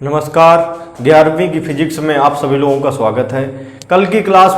नमस्कार। 11वीं की फिजिक्स में आप सभी लोगों का स्वागत है। कल की क्लास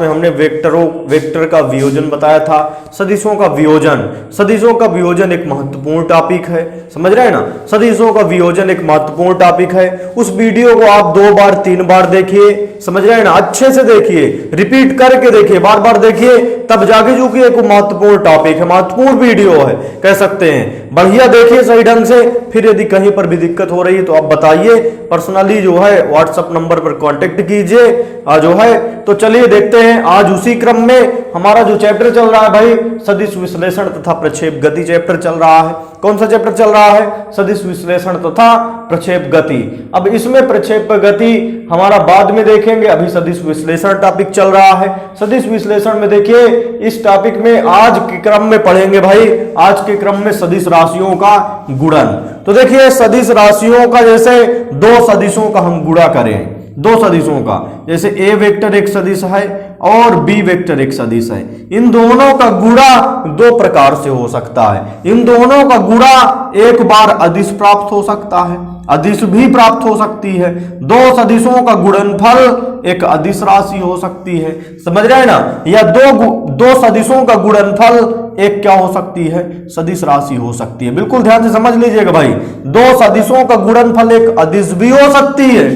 में हमने वेक्टर का वियोजन बताया था। सदिशों का वियोजन एक महत्वपूर्ण टॉपिक है, समझ रहे हैं ना। सदिशों का वियोजन एक महत्वपूर्ण टॉपिक है। उस वीडियो को आप 2 बार 3 बार देखिए, समझ रहे हैं ना। अच्छे से देखिए, रिपीट करके देखिए, बार बार देखिए, तब जाके जो कि एक महत्वपूर्ण टॉपिक है, महत्वपूर्ण वीडियो है कह सकते हैं। बढ़िया देखिए सही ढंग से। फिर यदि कहीं पर भी दिक्कत हो रही है तो आप बताइए, पर्सनली जो है व्हाट्सएप नंबर पर कांटेक्ट कीजिए जो है। तो चलिए देखते हैं, आज उसी क्रम में हमारा जो चैप्टर चल रहा है भाई, सदिश विश्लेषण तथा प्रक्षेप गति चैप्टर चल रहा है। कौन सा चैप्टर चल रहा है? सदिश विश्लेषण तथा प्रक्षेप गति। अब इसमें प्रक्षेप गति हमारा बाद में देखेंगे, अभी सदिश विश्लेषण टॉपिक चल रहा है। सदिश विश्लेषण में देखिए, इस टॉपिक में आज के क्रम में पढ़ेंगे भाई, आज के क्रम में सदिश राशियों का गुणन। तो देखिए, सदिश राशियों का जैसे 2 सदिशों का हम गुणा करें, 2 सदिशों का, जैसे ए वेक्टर एक सदिश है और बी वेक्टर एक सदिश है। इन दोनों का गुणा 2 प्रकार से हो सकता है। इन दोनों का गुणा एक बार अदिश प्राप्त हो सकता है, अदिश भी प्राप्त हो सकती है। 2 सदिशों का गुणनफल एक अदिश राशि हो सकती है, समझ रहे हैं ना। या दो सदिशों का गुणनफल एक क्या हो सकती है? सदिश राशि हो सकती है। बिल्कुल ध्यान से समझ लीजिएगा भाई, 2 सदिशों का गुणनफल एक अदिश भी हो सकती है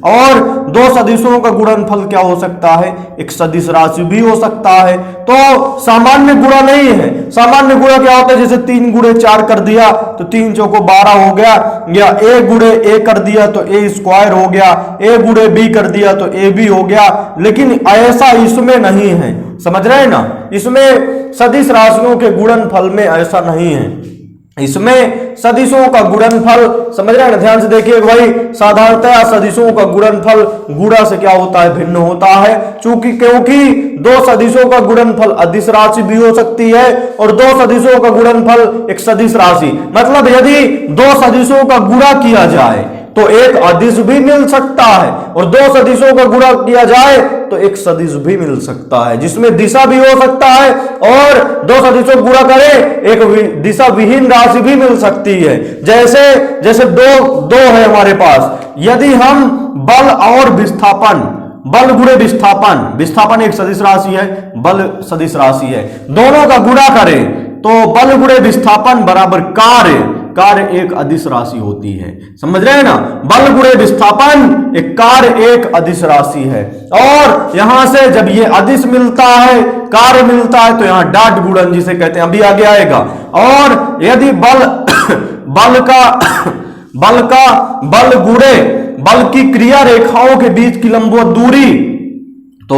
और 2 सदिशों का गुणनफल क्या हो सकता है? एक सदिश राशि भी हो सकता है। तो सामान्य गुणा नहीं है। सामान्य गुणा क्या होता है? जैसे 3 गुणे 4 कर दिया तो 3 चौको 12 हो गया, या a गुणे a कर दिया तो a स्क्वायर हो गया, a गुणे b कर दिया तो a b हो गया। लेकिन ऐसा इसमें नहीं है, समझ रहे हैं ना। इसमें सदिश राशियों के गुणनफल में ऐसा नहीं है। इसमें सदिशों का गुणनफल, समझ रहे हैं ना, ध्यान से देखिए भाई। साधारणतः सदिशों का गुणनफल गुणा से क्या होता है? भिन्न होता है। क्योंकि 2 सदिशों का गुणनफल अदिश राशि भी हो सकती है और 2 सदिशों का गुणनफल एक सदिश राशि। मतलब यदि 2 सदिशों का गुणा किया जाए तो एक अदिश भी मिल सकता है, और 2 सदिशों का गुणा किया जाए तो एक सदिश भी मिल सकता है, जिसमें दिशा भी हो सकता है, और 2 सदिशों गुणा करें एक दिशा विहीन राशि भी मिल सकती है। जैसे दो है हमारे पास। यदि हम बल और विस्थापन, बल गुणे विस्थापन एक सदिश राशि है, बल सदिश राशि है, दोनों का गुणा करें तो बल गुणे विस्थापन बराबर कार्य एक अदिश राशि होती है, समझ रहे हैं ना। बल गुणे विस्थापन एक कार्य एक अदिश राशि है। और यहां से जब ये अदिश मिलता है, कार्य मिलता है, तो यहां डॉट गुणन जिसे कहते हैं, अभी आगे आएगा। और यदि बल गुणे बल की क्रिया रेखाओं के बीच की लंबवत दूरी, तो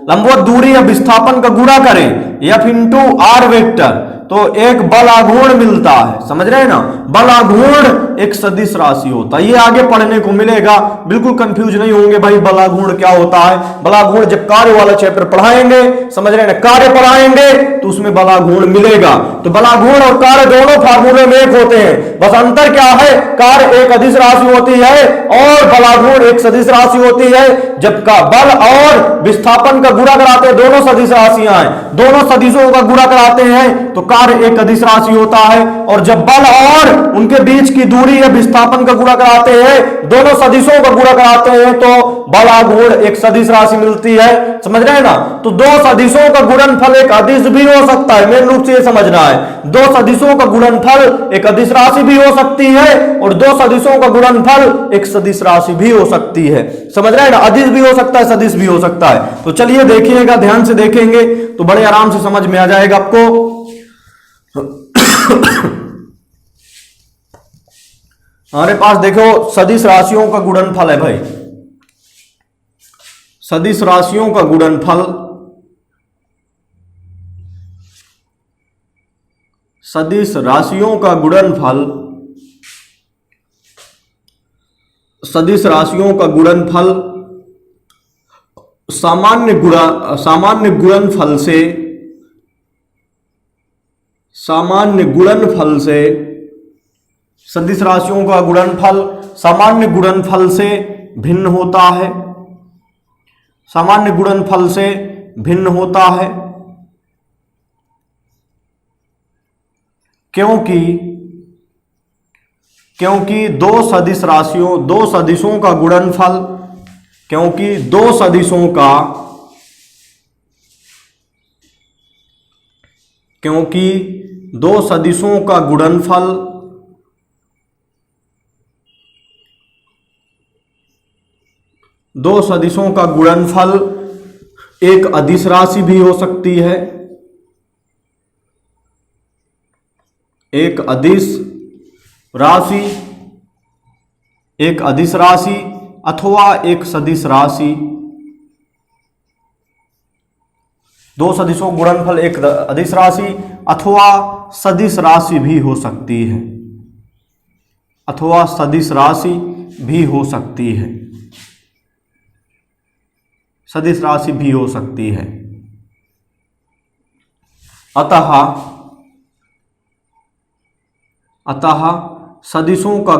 लंबवत दूरी या विस्थापन का गुणा करें F इंटू आर वेक्टर, तो एक बल आघूर्ण मिलता है, समझ रहे हैं ना। बल आघूर्ण एक सदिश राशि होता है। ये आगे पढ़ने को मिलेगा, बिल्कुल कंफ्यूज नहीं होंगे भाई। बल आघूर्ण क्या होता है? बल आघूर्ण जब कार्य वाला चैप्टर पढ़ाएंगे, समझ रहे हैं ना, कार्य पढ़ाएंगे तो उसमें बल आघूर्ण मिलेगा। तो बल आघूर्ण और कार्य दोनों फार्मूले में एक होते हैं, बस अंतर क्या है? कार्य एक अदिश राशि होती है और बल आघूर्ण एक सदिश राशि होती है। जब का बल और विस्थापन का गुणा कराते हैं, दोनों सदिश राशियां हैं, दोनों सदिशों का गुणा कराते हैं तो कार्य एक अदिश राशि होता है। और जब बल और उनके बीच की दूरी या विस्थापन का गुणा कराते हैं, दोनों सदिशों का गुणा कराते हैं, तो बल आघूर्ण एक सदिश राशि मिलती है, समझ रहे हैं ना। तो 2 सदिशों का गुणनफल एक अदिश भी हो सकता है, मेन रूप से ये समझना है। 2 सदिशों का गुणनफल एक अदिश राशि भी हो सकती है और 2 सदिशों का गुणनफल एक सदिश राशि भी हो सकती है, समझ रहे हैं ना। अदिश भी हो सकता है, सदिश भी हो सकता है। तो चलिए देखिएगा, ध्यान से देखेंगे तो बड़े आराम से समझ में आ जाएगा आपको। हमारे पास देखो सदिश राशियों का गुणनफल है भाई। सदिश राशियों का गुणनफल, सदिश राशियों का गुणनफल, सदिश राशियों का गुणनफल सामान्य गुणनफल से सदिश राशियों का गुणनफल सामान्य गुणनफल से भिन्न होता है, सामान्य गुणनफल से भिन्न होता है, क्योंकि क्योंकि दो सदिशों का गुणनफल, क्योंकि दो सदिशों का गुणनफल एक अदिश राशि भी हो सकती है, एक अदिश राशि अथवा एक सदिश राशि। दो सदिशों का गुणनफल एक अदिश राशि अथवा सदिश राशि भी हो सकती है, अथवा सदिश राशि भी हो सकती है, सदिश राशि भी हो सकती है। अतः सदिशों का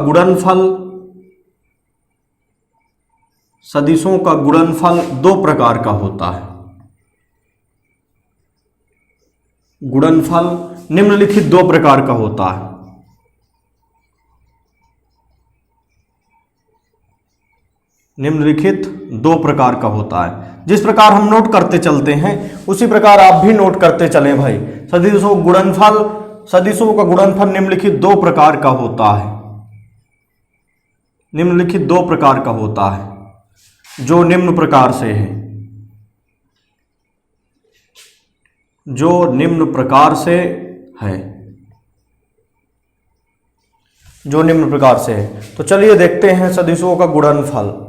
गुणनफल दो प्रकार का होता है। गुणनफल निम्नलिखित दो प्रकार का होता है। निम्नलिखित दो प्रकार का होता है। जिस प्रकार हम नोट करते चलते हैं उसी प्रकार आप भी नोट करते चलें भाई। सदिशों का गुणनफल निम्नलिखित दो प्रकार का होता है। निम्नलिखित दो प्रकार का होता है, जो निम्न प्रकार से है, जो निम्न प्रकार से है, जो निम्न प्रकार से है। तो चलिए देखते हैं सदिशों का गुणनफल।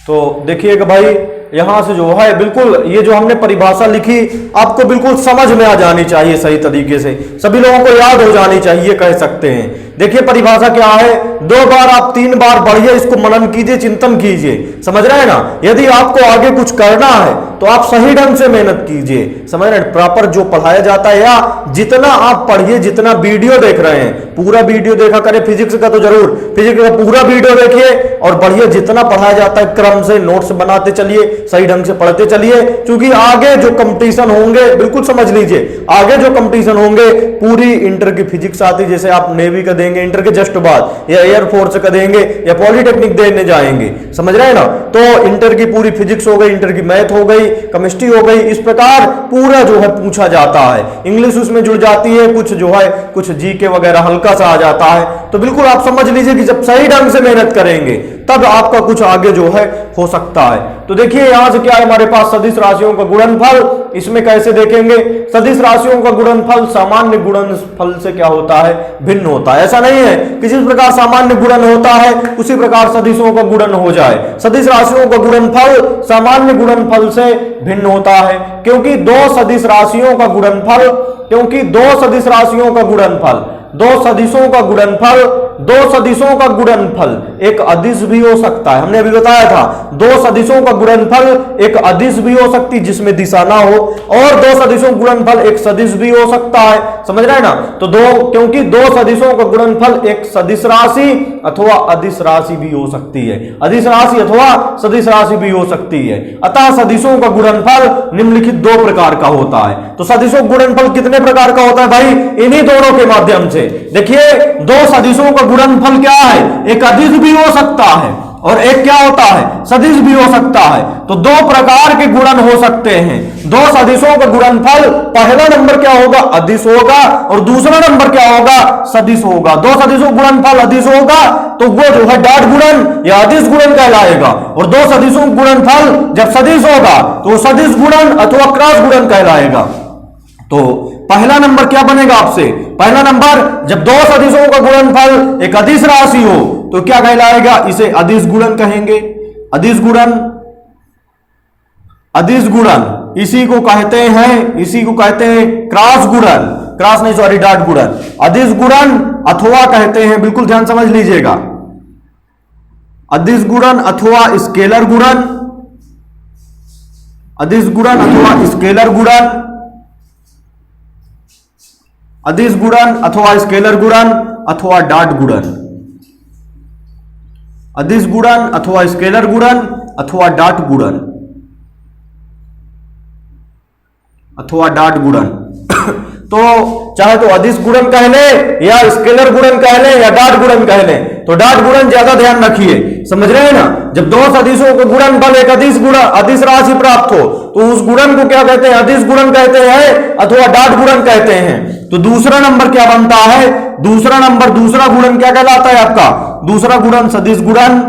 तो देखिएगा भाई, यहां से जो है बिल्कुल ये जो हमने परिभाषा लिखी आपको बिल्कुल समझ में आ जानी चाहिए, सही तरीके से सभी लोगों को याद हो जानी चाहिए कह सकते हैं। देखिए परिभाषा क्या है, 2 बार आप 3 बार बढ़िए इसको मनन कीजिए, चिंतन कीजिए, समझ रहे हैं ना। यदि आपको आगे कुछ करना है तो आप सही ढंग से मेहनत कीजिए, समझ रहे हैं। प्रॉपर जो पढ़ाया जाता है या जितना आप पढ़िए, जितना वीडियो देख रहे हैं पूरा वीडियो देखा करें। फिजिक्स का तो जरूर, फिजिक्स का पूरा वीडियो देखिए और बढ़िया जितना पढ़ाया जाता है क्रम से नोट्स बनाते चलिए, सही ढंग से पढ़ते चलिए, क्योंकि आगे जो कंपटीशन होंगे बिल्कुल समझ लीजिए, आगे जो कंपटीशन होंगे पूरी इंटर की फिजिक्स आती, जैसे आप नेवी का देंगे इंटर के जस्ट बाद, या एयरफोर्स का देंगे या पॉलिटेक्निक देने जाएंगे, समझ रहे हैं ना। तो इंटर की पूरी फिजिक्स हो गई, इंटर की मैथ हो गई, केमिस्ट्री हो गई, इस प्रकार पूरा जो है पूछा जाता है। इंग्लिश उसमें जुड़ जाती है, कुछ जो है कुछ जीके वगैरह हल्का सा आ जाता है। तो बिल्कुल आप समझ लीजिए कि जब सही ढंग से मेहनत करेंगे तब आपका कुछ आगे जो है हो सकता है। तो देखिए यहां से क्या है हमारे पास सदिश राशियों का गुणनफल, इसमें कैसे देखेंगे। सदिश राशियों का गुणनफल सामान्य गुणनफल से क्या होता है, भिन्न होता है। ऐसा नहीं है कि जिस प्रकार सामान्य गुणन होता है उसी प्रकार सदिशों का गुणन हो जाए। सदिश राशियों का गुणनफल सामान्य गुणनफल से भिन्न होता है, क्योंकि दो सदिश राशियों का गुणनफल एक अदिश भी हो सकता है। हमने अभी बताया था दो सदिशों का गुणनफल एक अदिश भी हो सकती जिसमें दिशा ना हो, और दो सदिशों का गुणनफल एक सदिश भी हो सकता है, समझ रहे हैं ना। तो क्योंकि दो सदिशों का गुणनफल एक सदिश राशि अथवा अदिश राशि भी हो सकती है, अदिश राशि अथवा सदिश राशि भी हो सकती है। अतः सदिशों का गुणनफल निम्नलिखित दो प्रकार का होता है। तो सदिशों का गुणनफल कितने प्रकार का होता है भाई, इन्हीं दोनों के माध्यम से। देखिए दो सदिशों का गुणनफल क्या है, एक अदिश भी हो सकता है और एक क्या होता है, सदिश भी हो सकता है। तो दो प्रकार के गुणन हो सकते हैं। दो सदिशों का गुणनफल पहला नंबर क्या होगा, अदिश होगा, और दूसरा नंबर क्या होगा, सदिश होगा। दो सदिशों का गुणनफल अदिश होगा तो वो जो है डॉट गुणन या अदिश गुणन कहलाएगा, और दो सदिशों का गुणनफल जब सदिश होगा तो सदिश गुणन अथवा क्रॉस गुणन कहलाएगा। तो पहला नंबर क्या बनेगा आपसे, पहला नंबर जब दो सदिशों का गुणनफल एक अदिश राशि हो तो क्या कहलाएगा, इसे अदिश गुणन कहेंगे। अदिश गुणन इसी को कहते हैं क्रॉस गुणन, क्रॉस नहीं सॉरी डॉट गुणन। अदिश गुणन अथवा कहते हैं, बिल्कुल ध्यान समझ लीजिएगा, अदिश गुणन अथवा स्केलर गुणन, अदिश गुणन अथवा स्केलर गुणन, अदिश गुणन अथवा स्केलर गुणन अथवा डॉट गुणन, अदिश गुणन अथवा स्केलर गुणन अथवा डॉट गुणन, अथवा डॉट गुणन। तो चाहे तो अदिश गुणन कह ले या स्केलर गुणन कह ले या डॉट गुणन कह ले, तो डॉट गुणन ज्यादा ध्यान रखिए, समझ रहे हैं ना। जब दो सदिशों को गुणनफल एक अदिश राशि प्राप्त हो तो उस गुणन को क्या कहते हैं, अदिश गुणन कहते हैं अथवा डॉट गुणन कहते हैं। तो दूसरा नंबर क्या बनता है, दूसरा नंबर दूसरा गुणन क्या कहलाता है आपका, दूसरा गुणन सदिश गुणन,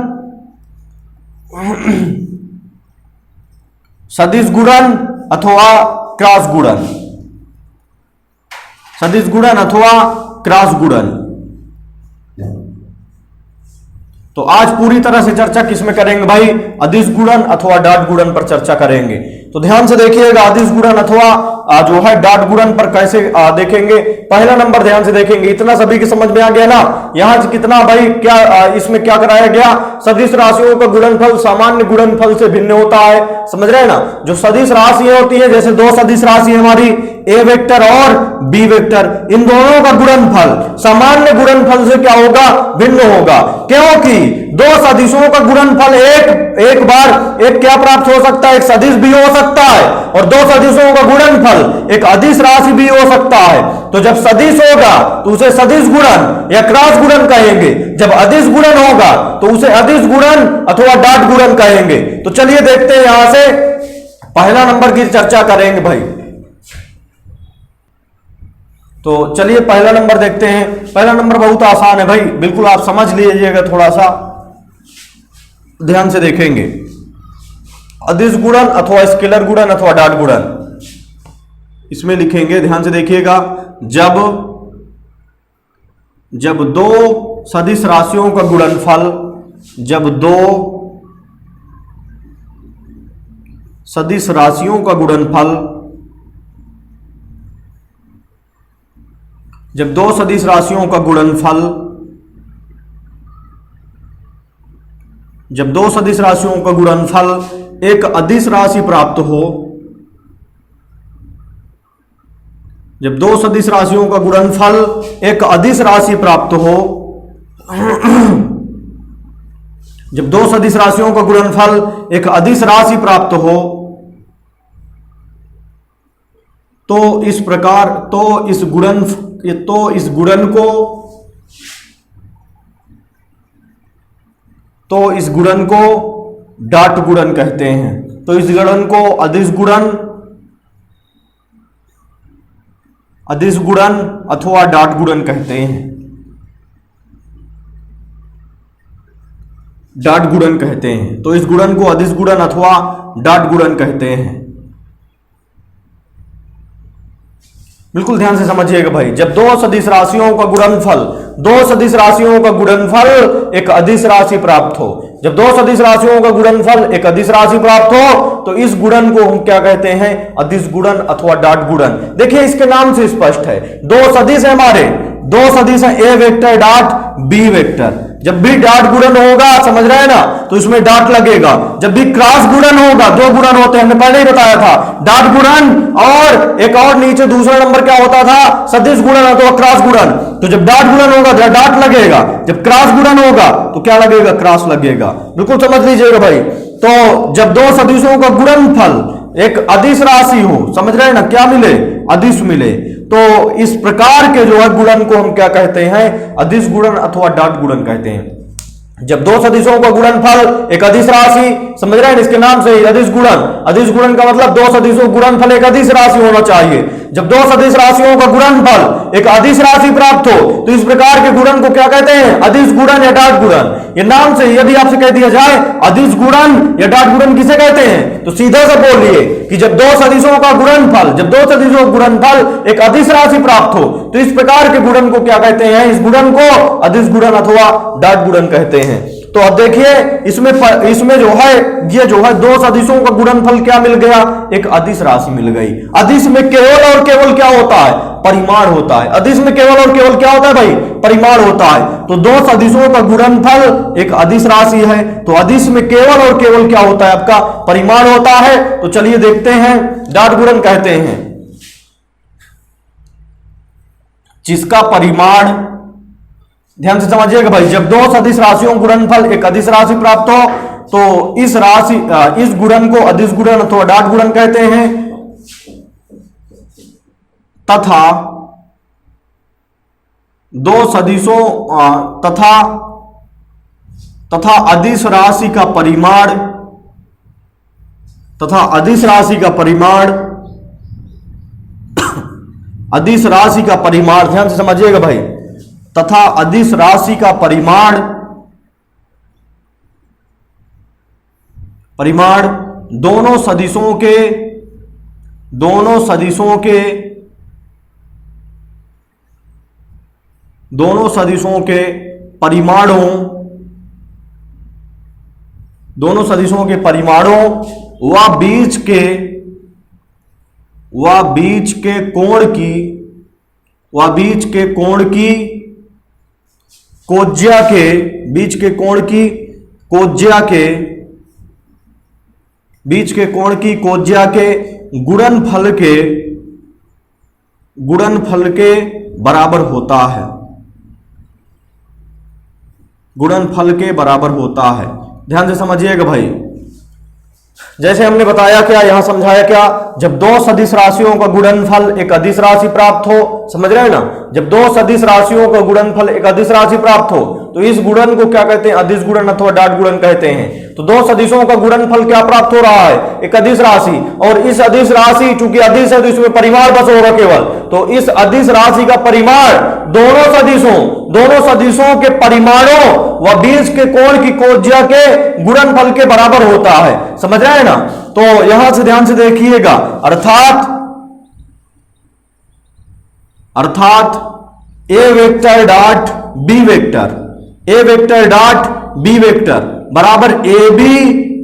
सदिश गुणन अथवा क्रॉस गुणन, सदिश गुणन अथवा क्रॉस गुणन। तो आज पूरी तरह से चर्चा किसमें करेंगे भाई, अदिश गुणन अथवा डॉट गुणन पर चर्चा करेंगे। तो ध्यान से देखिएगा अदिश गुणन अथवा जो है डॉट गुणन पर कैसे देखेंगे। पहला नंबर ध्यान से देखेंगे, इतना सभी की समझ में आ गया ना। यहां से कितना भाई क्या इसमें क्या कराया गया, सदिश राशियों का गुणनफल सामान्य गुणनफल से भिन्न होता है, समझ रहे हैं ना। जो सदिश राशियां होती है, जैसे दो सदिश राशि हमारी ए वेक्टर और बी वेक्टर, इन दोनों का गुणनफल सामान्य गुणनफल से क्या होगा, भिन्न होगा। क्योंकि दो सदिशों का गुणनफल एक बार एक क्या प्राप्त हो सकता है, एक सदिश भी हो सकता है, और दो सदिशों का गुणनफल एक अदिश राशि भी हो सकता है। तो जब सदिश होगा तो उसे सदिश गुणन या क्रॉस गुणन कहेंगे, जब अदिश गुणन होगा तो उसे अदिश गुणन अथवा डॉट गुणन कहेंगे। तो चलिए देखते हैं, यहां से पहला नंबर की चर्चा करेंगे भाई। तो चलिए पहला नंबर देखते हैं। पहला नंबर बहुत आसान है भाई, बिल्कुल आप समझ लीजिएगा, थोड़ा सा ध्यान से देखेंगे। अदिश गुणन अथवा स्केलर गुणन अथवा डॉट गुणन, इसमें लिखेंगे, ध्यान से देखिएगा। जब दो सदिश राशियों का गुणनफल, जब दो सदिश राशियों का गुणनफल, जब दो सदिश राशियों का गुणनफल, जब दो सदिश राशियों का गुणनफल एक अदिश राशि प्राप्त हो, जब दो सदिश राशियों का गुणनफल एक अदिश राशि प्राप्त हो, जब दो सदिश राशियों का गुणनफल एक अदिश राशि प्राप्त हो, तो इस प्रकार इस गुणन को डॉट गुणन कहते हैं। तो इस गुणन को अदिश गुणन अथवा डॉट गुणन कहते हैं, डॉट गुणन कहते हैं। तो इस गुणन को अदिश गुणन अथवा डॉट गुणन कहते हैं। बिल्कुल ध्यान से समझिएगा भाई। जब दो सदिश राशियों का गुणनफल, दो सदिश राशियों का गुणनफल एक अदिश राशि प्राप्त हो, जब दो सदिश राशियों का गुणनफल एक अदिश राशि प्राप्त हो, तो इस गुणन को हम क्या कहते हैं, अदिश गुणन अथवा डॉट गुणन। देखिए इसके नाम से स्पष्ट है, दो सदिश है हमारे, दो सदिश है ए वेक्टर डॉट बी वेक्टर। जब भी डॉट गुणन होगा, समझ रहे हैं ना, तो इसमें डॉट लगेगा। जब भी क्रॉस गुणन होगा, दो गुणन होते हैं, हमने पहले ही बताया था, डॉट गुणन और एक और नीचे दूसरा नंबर क्या होता था, सदिश गुणन अथवा क्रॉस गुणन। तो जब डॉट गुणन होगा तो डॉट लगेगा, जब क्रॉस गुणन होगा तो क्या लगेगा, क्रॉस लगेगा। बिल्कुल समझ लीजिएगा भाई। तो जब दो सदिशों का गुणनफल एक अदिश राशि हो, समझ रहे हैं ना, क्या मिले, अदिश मिले, तो इस प्रकार के जो है गुणन को हम क्या कहते हैं, अदिश गुणन अथवा डॉट गुणन कहते हैं। जब दो सदिशों का गुणनफल एक अदिश राशि, समझ रहे हैं, इसके नाम से अदिश गुणन, अदिश गुणन का मतलब दो सदिशों का गुणनफल एक अदिश राशि होना चाहिए। जब दो सदिश राशियों का गुणनफल एक अदिश राशि प्राप्त हो, तो इस प्रकार के गुणन को क्या कहते हैं, अदिश गुणन या डॉट गुणन। ये नाम से यदि आपसे कह दिया जाए अदिश गुणन या डॉट गुणन किसे कहते हैं, तो सीधा से बोलिए कि जब दो सदिशों का गुणनफल, जब दो सदिशों का गुणनफल एक अदिश राशि प्राप्त हो, तो इस प्रकार के गुणन को क्या कहते हैं, इस गुणन को अदिश गुणन अथवा डॉट गुणन कहते हैं। तो अब देखिए इसमें जो है, ये जो है दो सदिशों का गुणनफल क्या मिल गया, एक अदिश राशि मिल गई। अदिश में केवल और केवल क्या होता है, परिमाण होता है। अदिश में केवल और केवल क्या होता है भाई, परिमाण होता है। तो दो सदिशों का गुणनफल एक अदिश राशि है, तो अदिश में केवल और केवल क्या होता है, आपका परिमाण होता है। तो चलिए देखते हैं, डॉट गुणन कहते हैं जिसका परिमाण, ध्यान से समझिएगा भाई, जब दो सदिश राशियों का गुणनफल एक अदिश राशि प्राप्त हो, तो इस गुणन को अदिश गुणन अथवा डॉट गुणन कहते हैं। तथा दो सदिशों तथा अदिश राशि का परिमाण अदिश राशि का परिमाण, ध्यान से समझिएगा भाई, तथा अदिश राशि का परिमाण दोनों सदिशों के परिमाणों व बीच के कोण की कोज्या के गुणनफल के बराबर होता है। ध्यान से समझिएगा भाई, जैसे हमने बताया क्या, यहां समझाया क्या, जब दो सदिश राशियों का गुणनफल एक अदिश राशि प्राप्त हो, समझ रहे हैं ना, जब दो सदिश राशियों का गुणनफल एक अदिश राशि प्राप्त हो तो इस गुणन को क्या कहते हैं, अदिश गुणन अथवा डॉट गुणन कहते हैं। तो दो सदिशों का गुणनफल क्या प्राप्त हो रहा है, एक अदिश राशि, और इस अदिश राशि चूंकि अदिश है तो इसमें परिमाण बस होगा केवल, तो इस अदिश राशि का परिमाण दोनों सदिशों के परिमाणों व बीच के कोण की कोज्या के गुणनफल के बराबर होता है। समझ रहे हैं ना, तो यहां से ध्यान से देखिएगा, अर्थात ए वेक्टर डॉट बी वेक्टर बराबर ए बी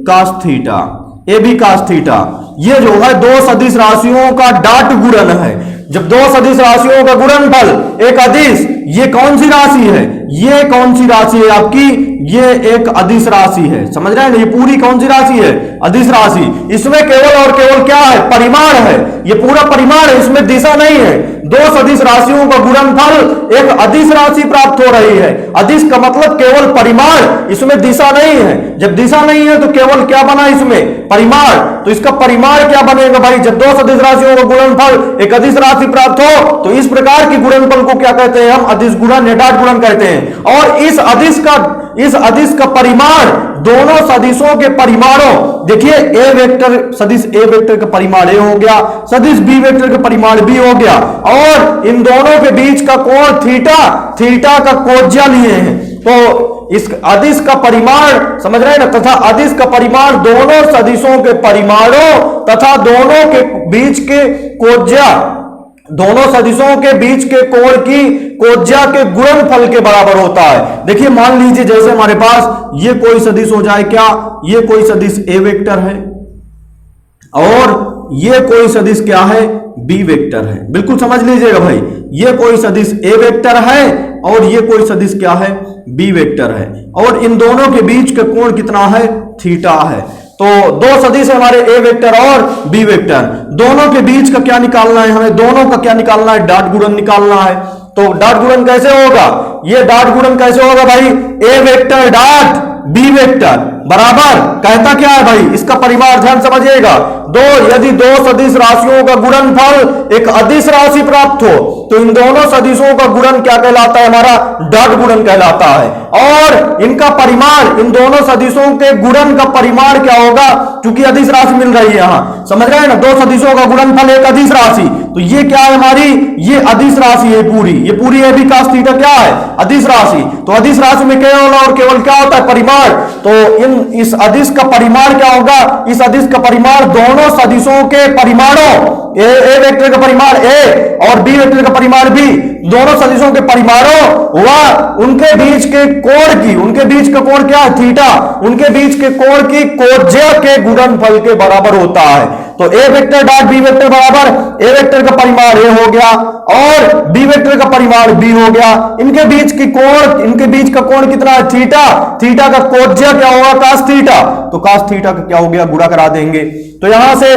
कास थीटा, ये जो है दो सदिश राशियों का डॉट गुणन है। जब दो सदिश राशियों का गुणनफल एक अदिश, ये कौन सी राशि है, ये कौन सी राशि है आपकी, ये एक अदिश राशि है। समझ रहे हैं ना, ये पूरी कौन सी राशि है, अदिश राशि। इसमें केवल और केवल क्या है, परिमाण है, ये पूरा परिमाण है, इसमें दिशा नहीं है। दो सदिश राशियों का गुणनफल एक अदिश राशि प्राप्त हो रही है। अदिश का मतलब केवल परिमाण, इसमें दिशा नहीं है। जब दिशा नहीं है तो केवल क्या बना इसमें, परिमाण। तो इसका परिमाण क्या बनेगा भाई, जब दो सदिश राशियों का गुणनफल एक अदिश राशि प्राप्त हो तो इस प्रकार की गुणनफल को क्या कहते हैं, हम अदिश गुणन या डॉट गुणन कहते हैं। और इस अदिश का परिमाण दोनों सदिशों के परिमाणों, देखिए ए वेक्टर सदिश ए वेक्टर का परिमाण ए हो गया, सदिश बी वेक्टर का परिमाण बी हो गया, और इन दोनों के बीच का कोण थीटा का कोज्या लिए हैं। तो इस अदिश का परिमाण, समझ रहे हैं ना, तथा अदिश का परिमाण दोनों सदिशों के परिमाणों तथा दोनों के बीच के कोज्या, दोनों सदिशों के बीच के कोण की कोज्या के गुणनफल के बराबर होता है। देखिए मान लीजिए जैसे हमारे पास ये कोई सदिश हो जाए, क्या, ये कोई सदिश ए वेक्टर है और ये कोई सदिश क्या है, बी वेक्टर है। बिल्कुल समझ लीजिएगा भाई, ये कोई सदिश ए वेक्टर है और ये कोई सदिश क्या है, बी वेक्टर है, और इन दोनों के बीच का कोण कितना है, थीटा है। तो दो सदिश है हमारे ए वेक्टर और बी वेक्टर, दोनों के बीच का क्या निकालना है, हमें दोनों का क्या निकालना है, डॉट गुणन निकालना है। तो डॉट गुणन कैसे होगा, ये डॉट गुणन कैसे होगा भाई, ए वेक्टर डॉट बी वेक्टर बराबर कहता क्या है भाई, इसका परिमाण ध्यान समझिएगा, यदि दो सदिश राशियों का गुणनफल एक अदिश राशि प्राप्त हो तो इन दोनों सदिशों का गुणन क्या कहलाता है, हमारा डॉट गुणन कहलाता है। और इनका परिमाण, इन दोनों सदिशों के गुणन का परिमाण क्या होगा, क्योंकि अदिश राशि मिल रही है यहां, समझ रहे हैं ना, दो सदिशों का गुणनफल एक अदिश राशि, तो ये क्या है हमारी, ये अदिश राशि है पूरी, ये पूरी ए बी कास थीटा क्या है, अदिश राशि। तो अदिश राशि में केवल और केवल क्या होता है, परिमाण। तो इस अदिश का परिमाण क्या होगा, इस अदिश का परिमाण दोनों सदिशों के परिमाणों, ए वेक्टर का परिमाण ए और बी वेक्टर का परिमाण बी, दोनों सदिशों के परिमाणों व उनके बीच के कोण की, उनके बीच का कोण क्या है, थीटा, उनके बीच के कोण की कोज्या के गुणनफल के बराबर होता है। तो ए वेक्टर डॉट बी वेक्टर बराबर ए वेक्टर का परिमाण ए हो गया और बी वेक्टर का परिमाण बी हो गया, इनके बीच की कोण, इनके बीच का कोण कितना है, थीटा, थीटा का कोज्या क्या होगा, कास थीटा, तो कास थीटा का क्या हो गया, गुणा करा देंगे। तो यहां से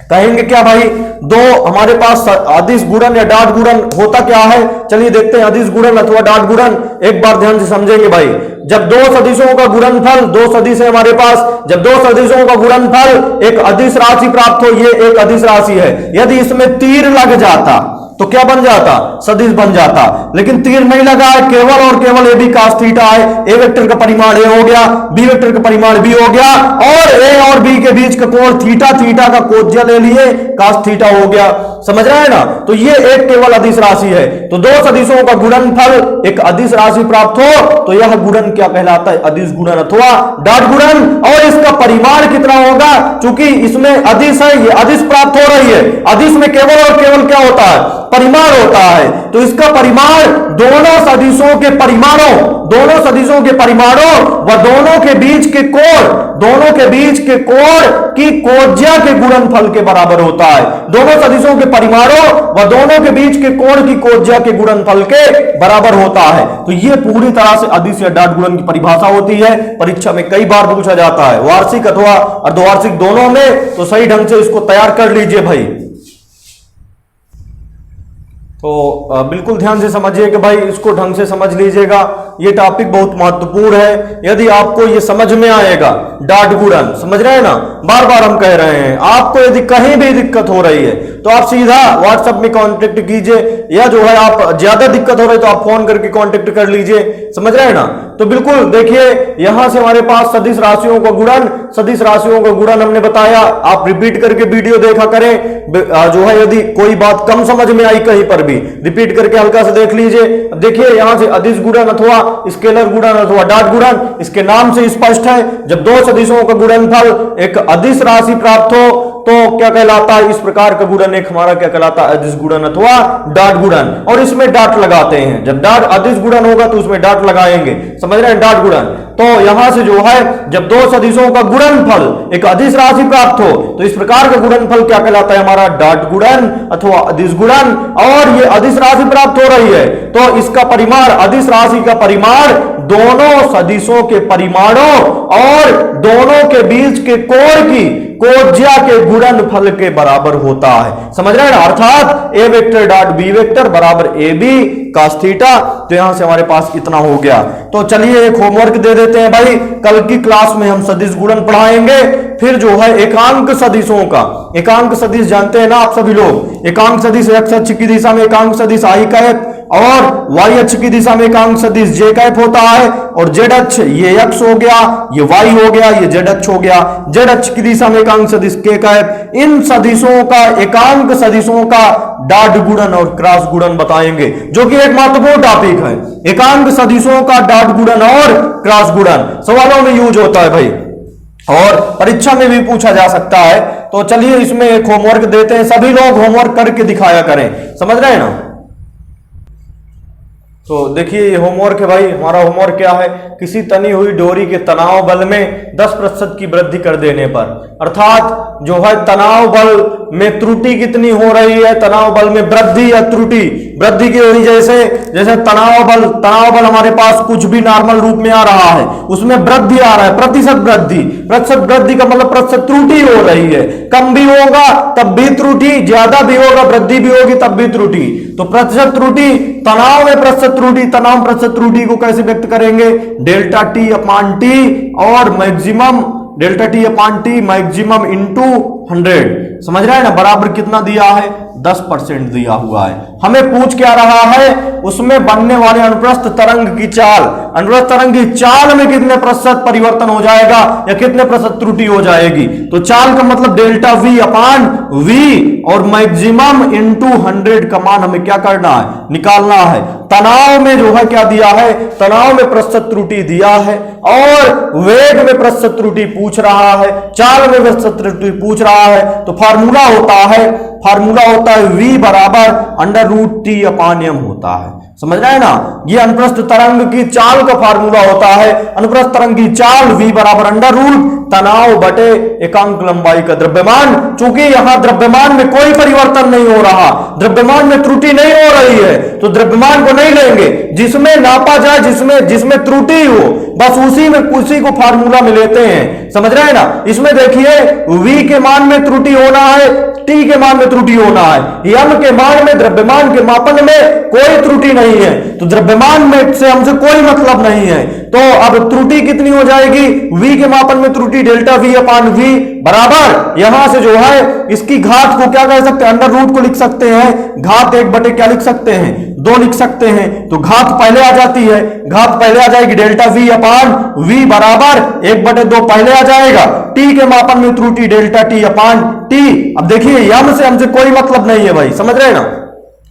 कहेंगे क्या भाई, दो हमारे पास अदिश गुणन या डॉट गुणन होता क्या है, चलिए देखते हैं अदिश गुणन अथवा डॉट गुणन, एक बार ध्यान से समझेंगे भाई। जब दो सदिशों का गुणनफल, दो सदिश है हमारे पास, जब दो सदिशों का गुणनफल एक अदिश राशि प्राप्त हो, ये एक अदिश राशि है, यदि इसमें तीर लग जाता तो क्या बन जाता, सदिश बन जाता, लेकिन तीर नहीं लगा है, केवल और केवल ए बी cos थीटा है। ए वेक्टर का परिमाण ए हो गया, बी वेक्टर का परिमाण बी हो गया, और ए और बी के बीच का कोण थीटा, थीटा का कोज्या ले लिए cos थीटा हो गया। समझ रहे हैं ना? तो ये एक केवल अदिश राशि है। तो दो सदिशों का गुणनफल एक अदिश राशि प्राप्त हो तो यह गुणन क्या कहलाता है, अदिश गुणन अथवा डॉट गुणन। और इसका परिमाण कितना होगा, चूंकि इसमें अदिश है, ये अदिश प्राप्त हो रही है, अदिश में केवल और केवल क्या होता है, परिमाण होता है। तो इसका परिमाण दोनों सदिशों के परिमाणों, दोनों सदिशों के परिमाणों व दोनों के बीच के कोण, दोनों के बीच के कोण की कोज्या के गुणनफल के बराबर होता है। दोनों सदिशों के परिमाणों व दोनों के बीच के कोण की कोज्या के गुणनफल के बराबर होता है। तो यह पूरी तरह से अदिश या डॉट गुणन की परिभाषा होती है। परीक्षा में कई बार पूछा जाता है, वार्षिक अथवा अर्धवार्षिक दोनों में। तो सही ढंग से इसको तैयार कर लीजिए भाई। तो बिल्कुल ध्यान से समझिए कि भाई इसको ढंग से समझ लीजिएगा, ये टॉपिक बहुत महत्वपूर्ण है। यदि आपको ये समझ में आएगा डॉट गुणन, समझ रहे हैं ना, बार बार हम कह रहे हैं, आपको यदि कहीं भी दिक्कत हो रही है तो आप सीधा व्हाट्सएप में कांटेक्ट कीजिए, या जो है आप ज्यादा दिक्कत हो रही है तो आप फोन करके कांटेक्ट कर लीजिए। समझ रहे हैं ना? तो बिल्कुल देखिए, यहां से हमारे पास सदिश राशियों का गुणन, सदिश राशियों का गुणन हमने बताया, आप रिपीट करके वीडियो देखा करें। जो है यदि कोई बात कम समझ में आई कहीं पर भी रिपीट करके हल्का से देख लीजिए। देखिए यहां से अदिश गुणन अथवा स्केलर गुणन अथवा डॉट गुणन, इसके नाम से स्पष्ट है, जब दो सदिशों का गुणनफल एक अदिश राशि प्राप्त हो तो क्या कहलाता है, इस प्रकार का गुणन एक हमारा क्या कहलाता है, अदिश गुणन अथवा डॉट गुणन। और इसमें डॉट लगाते हैं, जब डॉट अदिश गुणन होगा तो उसमें डॉट लगाएंगे। समझ रहे हैं, डॉट गुणन। तो यहां से जो है जब दो सदिशों का गुणनफल एक अदिश राशि प्राप्त हो तो इस प्रकार का गुणनफल क्या कहलाता है, हमारा डॉट गुणन अथवा अदिश गुणन। और ये अदिश राशि प्राप्त हो रही है तो इसका परिमाण, अदिश राशि का परिमाण दोनों सदिशों के परिमाणों और दोनों के बीच के कोण की कोज्या के गुणनफल के बराबर होता है। समझ रहे हैं ना? अर्थात ए वेक्टर डॉट बी वेक्टर बराबर ए बी cos थीटा। तो यहां से हमारे पास इतना हो गया। तो चलिए एक होमवर्क दे देते हैं भाई, कल की क्लास में हम सदिश गुणन पढ़ाएंगे। फिर जो है एकांक सदिशों का, एकांक सदिश जानते हैं ना आप सभी लोग, एकांक सदिश x अक्ष की दिशा में एकांक सदिश i कैप और y अक्ष की दिशा में एकांक सदिश j कैप होता है, और z अक्ष ये x हो गया, ये y हो गया, ये z अक्ष हो गया, z अक्ष की दिशा में एकांक सदिश k कैप। इन सदिशों का, एकांक सदिशों का डॉट गुणन और क्रॉस गुणन बताएंगे, जो कि एक महत्वपूर्ण टॉपिक है। एकांक सदिशों का डॉट गुणन और क्रॉस गुणन सवालों में यूज होता है भाई, और परीक्षा में भी पूछा जा सकता है। तो चलिए इसमें एक होमवर्क देते हैं, सभी लोग होमवर्क करके दिखाया करें। समझ रहे हैं ना? तो देखिए ये होमवर्क है भाई। हमारा होमवर्क क्या है, किसी तनी हुई डोरी के तनाव बल में 10% की वृद्धि कर देने पर, अर्थात जो है तनाव बल में त्रुटि कितनी हो रही है, तनाव बल में वृद्धि या त्रुटि, वृद्धि की वजह जैसे तनाव बल हमारे पास कुछ भी नॉर्मल रूप में आ रहा है, उसमें वृद्धि आ रहा है, प्रतिशत वृद्धि। प्रतिशत वृद्धि का मतलब प्रतिशत त्रुटि हो रही है, कम भी होगा तब भी त्रुटि, ज्यादा भी होगा वृद्धि भी होगी तब भी त्रुटि। तो प्रतिशत त्रुटि, तनाव में प्रतिशत त्रुटि, तनाव प्रतिशत त्रुटि को कैसे व्यक्त करेंगे, डेल्टा टी अपॉन टी और maximum, delta T upon T maximum into 100। समझ रहे हैं ना? बराबर कितना दिया है, 10% दिया हुआ है। हमें पूछ क्या रहा है, उसमें बनने वाले अनुप्रस्थ तरंग की चाल, अनुप्रस्थ तरंग की चाल में कितने प्रतिशत परिवर्तन हो जाएगा या कितने प्रतिशत त्रुटि हो जाएगी। तो चाल का मतलब डेल्टा वी अपॉन वी और मैक्सिमम इंटू 100 का मान हमें क्या करना है, निकालना है। तनाव में जो है क्या दिया है, तनाव में प्रतिशत त्रुटि दिया है और वेग में प्रतिशत त्रुटि पूछ रहा है, चाल में प्रतिशत त्रुटि पूछ रहा है। तो फार्मूला होता है v बराबर under root T upon m होता है। समझ रहे हैं ना? ये अनुप्रस्थ तरंग की चाल का फार्मूला होता है। अनुप्रस्थ तरंग की चाल v बराबर अंडर रूट तनाव बटे एकांक लंबाई का द्रव्यमान। चूंकि यहां द्रव्यमान में कोई परिवर्तन नहीं हो रहा, द्रव्यमान में त्रुटि नहीं हो रही है, तो द्रव्यमान को नहीं लेंगे, जिसमें नापा जाए, जिसमें त्रुटि हो, बस उसी को फार्मूला में लेते हैं। समझ रहे हैं ना? इसमें देखिए v के मान में त्रुटि होना है टी के मान में त्रुटि होना है। यम के मान में, द्रव्यमान के मापन में कोई त्रुटि नहीं है, तो द्रव्यमान में से हमसे कोई मतलब नहीं है। तो अब त्रुटि कितनी हो जाएगी, v के मापन में त्रुटि डेल्टा v अपान v बराबर, यहां से जो है इसकी घात को क्या कर सकते हैं, अंडर रूट को लिख सकते हैं, घात 1 क्या लिख सकते हैं, 2 लिख सकते हैं। तो घात पहले आ जाती है, घात पहले आ जाएगी, डेल्टा v अपान v बराबर 1/2 पहले आ जाएगा, t के मापन में त्रुटि डेल्टा t अपान t। अब देखिए यम से हमसे कोई मतलब नहीं है भाई, समझ रहे हैं ना,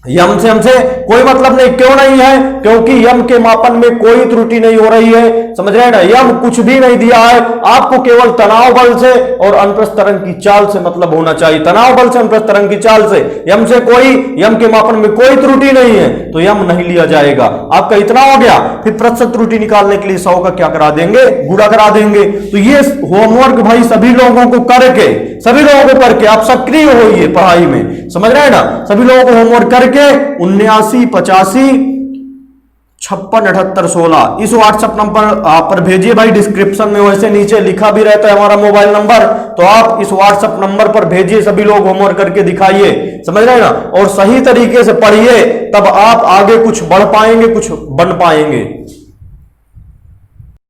यम से हमसे कोई मतलब नहीं, क्यों नहीं है, क्योंकि यम के मापन में कोई त्रुटि नहीं हो रही है, समझ रहे हैं ना, यम कुछ भी नहीं दिया है, आपको केवल तनाव बल से और अनुप्रस्थ तरंग की चाल से मतलब होना चाहिए, तनाव बल से अनुप्रस्थ तरंग की चाल से, यम से कोई, यम के मापन में कोई त्रुटि नहीं है तो यम नहीं लिया जाएगा। आपका इतना हो गया, फिर प्रतिशत त्रुटि निकालने के लिए 100 का क्या करा देंगे, गुणा करा देंगे। तो ये होमवर्क भाई सभी लोगों को करके, सभी लोगों को करके आप सक्रिय होइए पढ़ाई में, समझ रहे हैं ना, सभी लोगों को होमवर्क करके 79 85 56 78 16 इस व्हाट्सएप नंबर पर भेजिए भाई। डिस्क्रिप्शन में वैसे नीचे लिखा भी रहता है हमारा मोबाइल नंबर, तो आप इस व्हाट्सएप नंबर पर भेजिए, सभी लोग होमवर्क करके दिखाइए, समझ रहे हैं ना, और सही तरीके से पढ़िए, तब आप आगे कुछ बढ़ पाएंगे, कुछ बन पाएंगे।